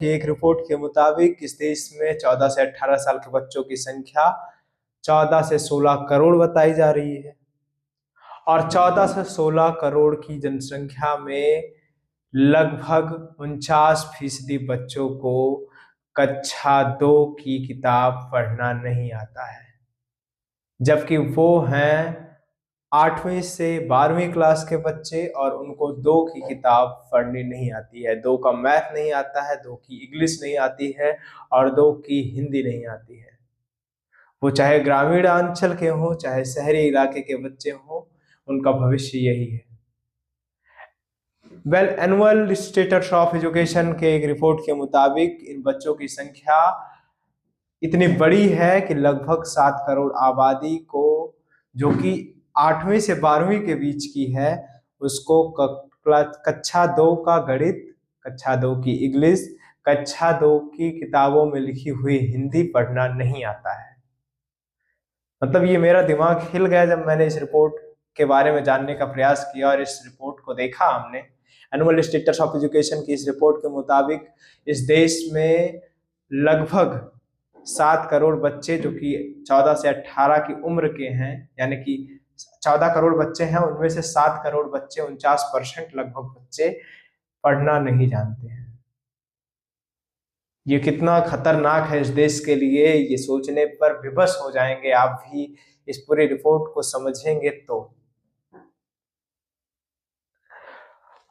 की एक रिपोर्ट के मुताबिक इस देश में 14 से 18 साल के बच्चों की संख्या 14 से 16 करोड़ बताई जा रही है और 14 से 16 करोड़ की जनसंख्या में लगभग 49% बच्चों को कक्षा 2 की किताब पढ़ना नहीं आता है, जबकि वो हैं 8वीं से 12वीं क्लास के बच्चे और उनको 2 की किताब पढ़नी नहीं आती है। 2 का मैथ नहीं आता है, 2 की इंग्लिश नहीं आती है और 2 की हिंदी नहीं आती है। वो चाहे ग्रामीण अंचल के हों, चाहे शहरी इलाके के बच्चे हों, उनका भविष्य यही है। एनुअल स्टेटस ऑफ एजुकेशन के एक रिपोर्ट के मुताबिक इन बच्चों की संख्या इतनी बड़ी है कि लगभग 7 करोड़ आबादी को, जो कि 8वीं से 12वीं के बीच की है, उसको कक्षा 2 का गणित, कक्षा 2 की इंग्लिश, कक्षा 2 की किताबों में लिखी हुई हिंदी पढ़ना नहीं आता है। मतलब ये मेरा दिमाग हिल गया जब मैंने इस रिपोर्ट के बारे में जानने का प्रयास किया और इस रिपोर्ट को देखा हमने। एनुअल स्टेटस ऑफ एजुकेशन की इस रिपोर्ट के मुताबिक इस देश में लगभग 7 करोड़ बच्चे, जो कि 14 से 18 की उम्र के हैं, यानी कि 14 करोड़ बच्चे हैं, उनमें से 7 करोड़ बच्चे, 49% लगभग बच्चे पढ़ना नहीं जानते हैं। ये कितना खतरनाक है इस देश के लिए, ये सोचने पर विवश हो जाएंगे आप भी इस पूरी रिपोर्ट को समझेंगे तो।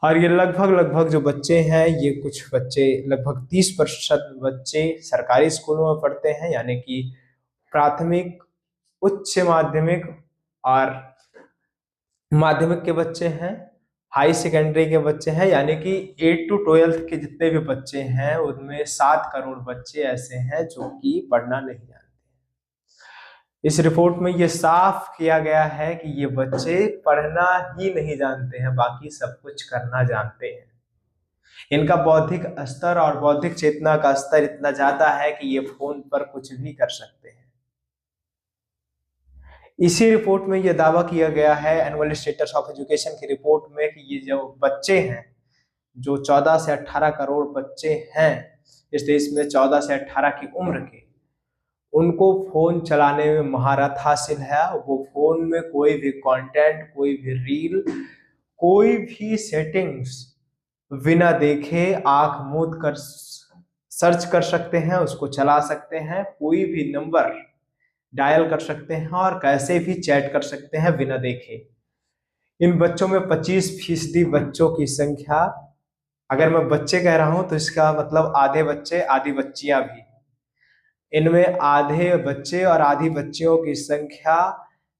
और ये लगभग जो बच्चे हैं, ये कुछ बच्चे, लगभग 30% बच्चे सरकारी स्कूलों में पढ़ते हैं, यानी कि प्राथमिक, उच्च माध्यमिक और माध्यमिक के बच्चे हैं, हाई सेकेंडरी के बच्चे हैं, यानी कि 8 to 12 के जितने भी बच्चे हैं उनमें 7 करोड़ बच्चे ऐसे हैं जो कि पढ़ना नहीं जानते। इस रिपोर्ट में ये साफ किया गया है कि ये बच्चे पढ़ना ही नहीं जानते हैं, बाकी सब कुछ करना जानते हैं। इनका बौद्धिक स्तर और बौद्धिक चेतना का स्तर इतना ज्यादा है कि ये फोन पर कुछ भी कर सकते हैं। इसी रिपोर्ट में यह दावा किया गया है, एनुअल स्टेटस ऑफ एजुकेशन की रिपोर्ट में, कि ये जो बच्चे हैं, जो 14 से 18 करोड़ बच्चे हैं इस देश में, 14 से 18 की उम्र के, उनको फोन चलाने में महारत हासिल है। वो फोन में कोई भी कंटेंट, कोई भी रील, कोई भी सेटिंग्स बिना देखे आंख मूंद कर सर्च कर सकते हैं, उसको चला सकते हैं, कोई भी नंबर डायल कर सकते हैं और कैसे भी चैट कर सकते हैं बिना देखे। इन बच्चों में 25% बच्चों की संख्या, अगर मैं बच्चे कह रहा हूं तो इसका मतलब आधे बच्चे आधी बच्चियां भी, इनमें आधे बच्चे और आधी बच्चियों की संख्या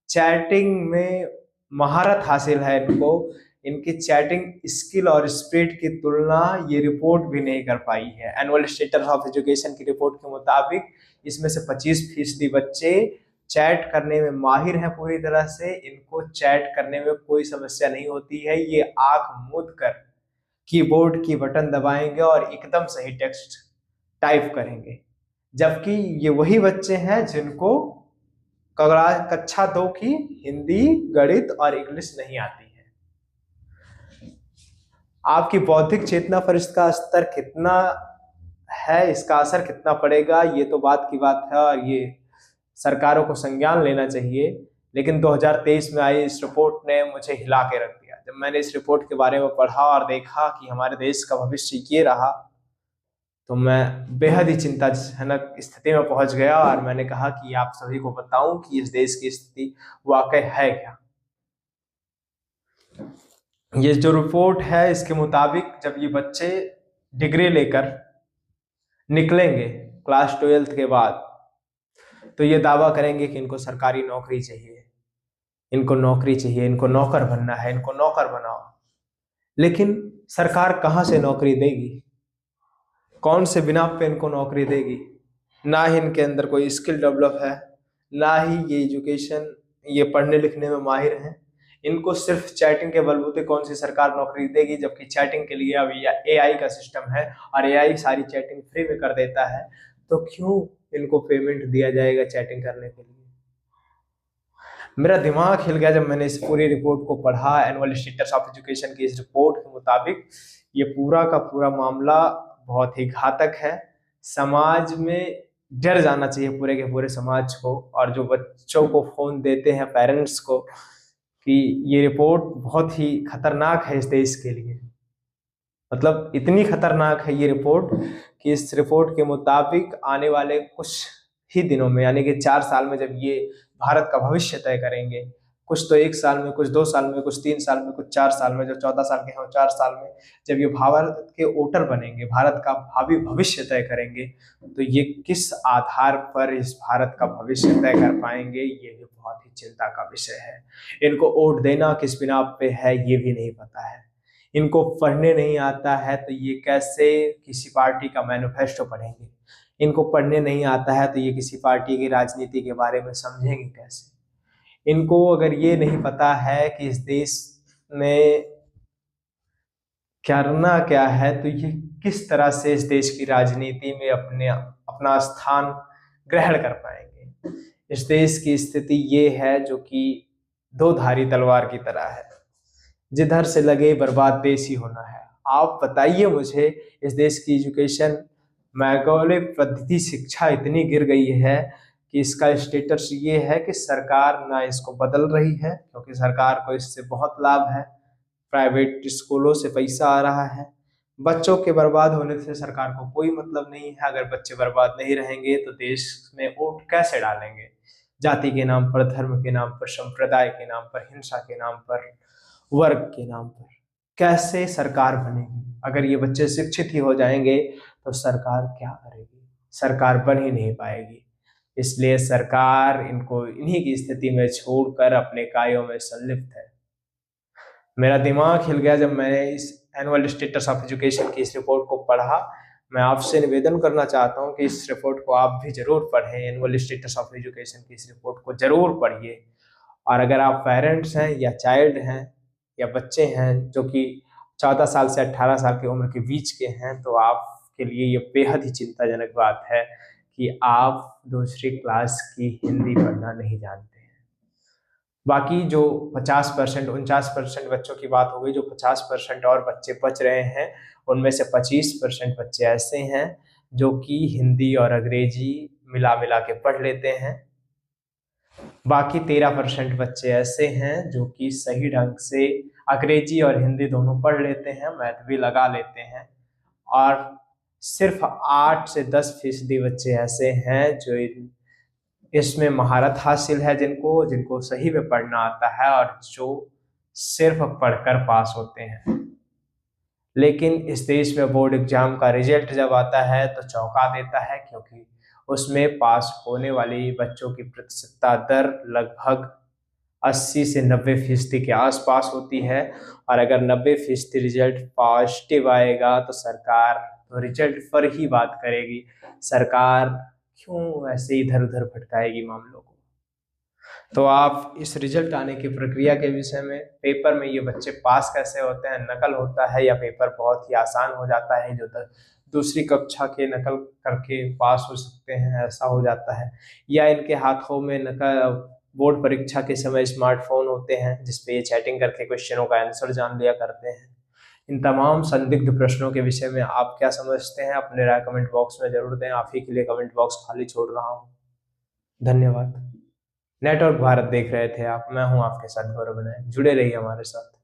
चैटिंग में महारत हासिल है इनको। इनकी चैटिंग स्किल और स्पीड की तुलना ये रिपोर्ट भी नहीं कर पाई है। एनुअल स्टेटस ऑफ एजुकेशन की रिपोर्ट के मुताबिक इसमें से 25% बच्चे चैट करने में माहिर हैं पूरी तरह से। इनको चैट करने में कोई समस्या नहीं होती है, ये आंख मूंद कर कीबोर्ड की बटन दबाएंगे और एकदम सही टेक्स्ट टाइप करेंगे, जबकि ये वही बच्चे हैं जिनको कक्षा 2 की हिंदी, गणित और इंग्लिश नहीं आती है। आपकी बौद्धिक चेतना पर इसका स्तर कितना है, इसका असर कितना पड़ेगा, ये तो बात की बात है और ये सरकारों को संज्ञान लेना चाहिए। लेकिन 2023 में आई इस रिपोर्ट ने मुझे हिला के रख दिया। जब मैंने इस रिपोर्ट के बारे में पढ़ा और देखा कि हमारे देश का भविष्य ये रहा, तो मैं बेहद ही चिंताजनक स्थिति में पहुंच गया और मैंने कहा कि आप सभी को बताऊं कि इस देश की स्थिति वाकई है क्या। ये जो रिपोर्ट है इसके मुताबिक जब ये बच्चे डिग्री लेकर निकलेंगे क्लास 12 के बाद, तो ये दावा करेंगे कि इनको सरकारी नौकरी चाहिए, इनको नौकरी चाहिए, इनको नौकर बनना है, इनको नौकर बनाओ। लेकिन सरकार कहां से नौकरी देगी, कौन से बिना पे इनको नौकरी देगी? ना ही इनके अंदर कोई स्किल डेवलप है, ना ही ये एजुकेशन, ये पढ़ने लिखने में माहिर हैं। इनको सिर्फ चैटिंग के बलबूते कौन सी सरकार नौकरी देगी, जबकि चैटिंग के लिए अभी एआई का सिस्टम है और एआई सारी चैटिंग फ्री में कर देता है। तो क्यों इनको पेमेंट दिया जाएगा चैटिंग करने के लिए? मेरा दिमाग हिल गया जब मैंने इस पूरी रिपोर्ट को पढ़ा। एनुअल स्टेटस ऑफ एजुकेशन की इस रिपोर्ट के मुताबिक ये पूरा का पूरा मामला बहुत ही घातक है। समाज में डर जाना चाहिए पूरे के पूरे समाज को, और जो बच्चों को फोन देते हैं पेरेंट्स को, कि ये रिपोर्ट बहुत ही खतरनाक है इस देश के लिए। मतलब इतनी खतरनाक है ये रिपोर्ट कि इस रिपोर्ट के मुताबिक आने वाले कुछ ही दिनों में, यानी कि 4 साल में, जब ये भारत का भविष्य तय करेंगे, कुछ तो 1 साल में, कुछ 2 साल में, कुछ 3 साल में, कुछ 4 साल में, जो 14 साल के हैं 4 साल में, जब ये भारत के वोटर बनेंगे, भारत का भावी भविष्य तय करेंगे, तो ये किस आधार पर इस भारत का भविष्य तय कर पाएंगे, ये भी बहुत ही चिंता का विषय है। इनको वोट देना किस बिना पे है ये भी नहीं पता है। इनको पढ़ने नहीं आता है तो ये कैसे किसी पार्टी का मैनिफेस्टो पढ़ेंगे। इनको पढ़ने नहीं आता है तो ये किसी पार्टी की राजनीति के बारे में समझेंगे कैसे। इनको अगर ये नहीं पता है कि इस देश में करना क्या है, तो ये किस तरह से इस देश की राजनीति में अपना स्थान ग्रहण कर पाएंगे। इस देश की स्थिति ये है जो कि दो धारी तलवार की तरह है, जिधर से लगे बर्बाद देश ही होना है। आप बताइए मुझे, इस देश की एजुकेशन मैगोलिक पद्धति शिक्षा इतनी गिर गई है कि इसका स्टेटस ये है कि सरकार ना इसको बदल रही है, क्योंकि सरकार को इससे बहुत लाभ है। प्राइवेट स्कूलों से पैसा आ रहा है। बच्चों के बर्बाद होने से सरकार को कोई मतलब नहीं है। अगर बच्चे बर्बाद नहीं रहेंगे तो देश में वोट कैसे डालेंगे? जाति के नाम पर, धर्म के नाम पर, संप्रदाय के नाम पर, हिंसा के नाम पर, वर्ग के नाम पर कैसे सरकार बनेगी? अगर ये बच्चे शिक्षित ही हो जाएंगे तो सरकार क्या करेगी? सरकार बन ही नहीं पाएगी। इसलिए सरकार इनको इन्हीं की स्थिति में छोड़कर अपने कार्यों में संलिप्त है। मेरा दिमाग हिल गया जब मैंने इस एनुअल स्टेटस ऑफ एजुकेशन की इस रिपोर्ट को पढ़ा। मैं आपसे निवेदन करना चाहता हूं कि इस रिपोर्ट को आप भी जरूर पढ़ें। एनुअल स्टेटस ऑफ एजुकेशन की इस रिपोर्ट को जरूर पढ़िए। और अगर आप पेरेंट्स हैं या चाइल्ड हैं या बच्चे हैं जो कि 14 साल से 18 साल की उम्र के बीच के हैं, तो आपके लिए ये बेहद ही चिंताजनक बात है कि आप दूसरी क्लास की हिंदी पढ़ना नहीं जानते हैं। बाकी जो 50%, 49% बच्चों की बात हो गई, जो 50% और बच्चे बच रहे हैं, उनमें से 25% बच्चे ऐसे हैं जो कि हिंदी और अंग्रेजी मिला मिला के पढ़ लेते हैं। बाकी 13% बच्चे ऐसे हैं जो कि सही ढंग से अंग्रेजी और हिंदी दोनों पढ़ लेते हैं, मैथ भी लगा लेते हैं। और सिर्फ 8 से 10% बच्चे ऐसे हैं जो इसमें महारत हासिल है, जिनको सही में पढ़ना आता है और जो सिर्फ पढ़कर पास होते हैं। लेकिन इस देश में बोर्ड एग्जाम का रिजल्ट जब आता है तो चौंका देता है, क्योंकि उसमें पास होने वाली बच्चों की प्रतिशतता दर लगभग 80 से 90% के आसपास होती है। और अगर 90% रिजल्ट पॉजिटिव आएगा तो सरकार तो रिजल्ट पर ही बात करेगी। सरकार क्यों ऐसे इधर उधर भटकाएगी मामलों को? तो आप इस रिजल्ट आने की प्रक्रिया के विषय में, पेपर में ये बच्चे पास कैसे होते हैं, नकल होता है या पेपर बहुत ही आसान हो जाता है, जो दूसरी कक्षा के नकल करके पास हो सकते हैं, ऐसा हो जाता है, या इनके हाथों में नकल बोर्ड परीक्षा के समय स्मार्टफोन होते हैं जिसपे ये चैटिंग करके क्वेश्चनों का आंसर जान लिया करते हैं। इन तमाम संदिग्ध प्रश्नों के विषय में आप क्या समझते हैं? अपने राय कमेंट बॉक्स में जरूर दें। आप ही के लिए कमेंट बॉक्स खाली छोड़ रहा हूँ। धन्यवाद। नेटवर्क भारत देख रहे थे आप। मैं हूँ आपके साथ गौरव विनय। जुड़े रहिए हमारे साथ।